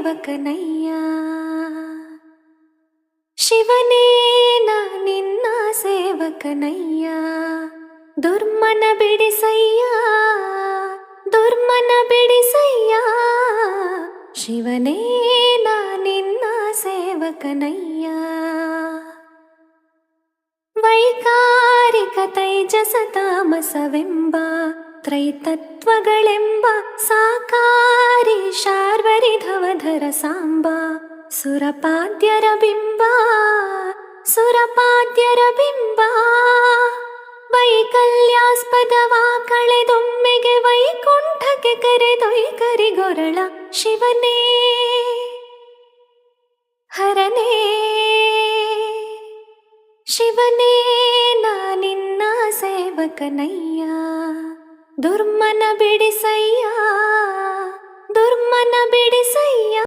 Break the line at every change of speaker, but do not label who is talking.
ಸೇವಕನಯ್ಯ. ಶಿವನೇ ನಾ ನಿನ್ನ ಸೇವಕನಯ್ಯ, ದುರ್ಮನ ಬಿಡಿಸಯ್ಯ, ದುರ್ಮನ ಬಿಡಿಸಯ್ಯ. ಶಿವನೇ ನಾ ನಿನ್ನ ಸೇವಕನಯ್ಯ. ವೈಕಾರಿಕ ತೈಜಸ ತಾಮಸವೆಂಬ ತ್ರೈತತ್ವಗಳೆಂಬ ಸಾಕಾರಿ ಶಾರ್ವರಿಧವಧರ ಸಾಂಬ, ಸುರಪಾದ್ಯರ ಬಿಂಬ, ಸುರಪಾದ್ಯರ ಬಿಂಬ. ವೈಕಲ್ಯಾಸ್ಪದವ ಕಳೆದೊಮ್ಮೆಗೆ ವೈಕುಂಠಕ್ಕೆ ಕರೆದೊಯ್ಕರಿಗೊರಳ ಶಿವನೇ ಹರನೇ. ಶಿವನೇ ನಾ ನಿನ್ನ ಸೇವಕನಯ್ಯ, ದುರ್ಮನ ಬಿಡಿಸಯ್ಯ, ದುರ್ಮನ ಬಿಡಿಸಯ್ಯ.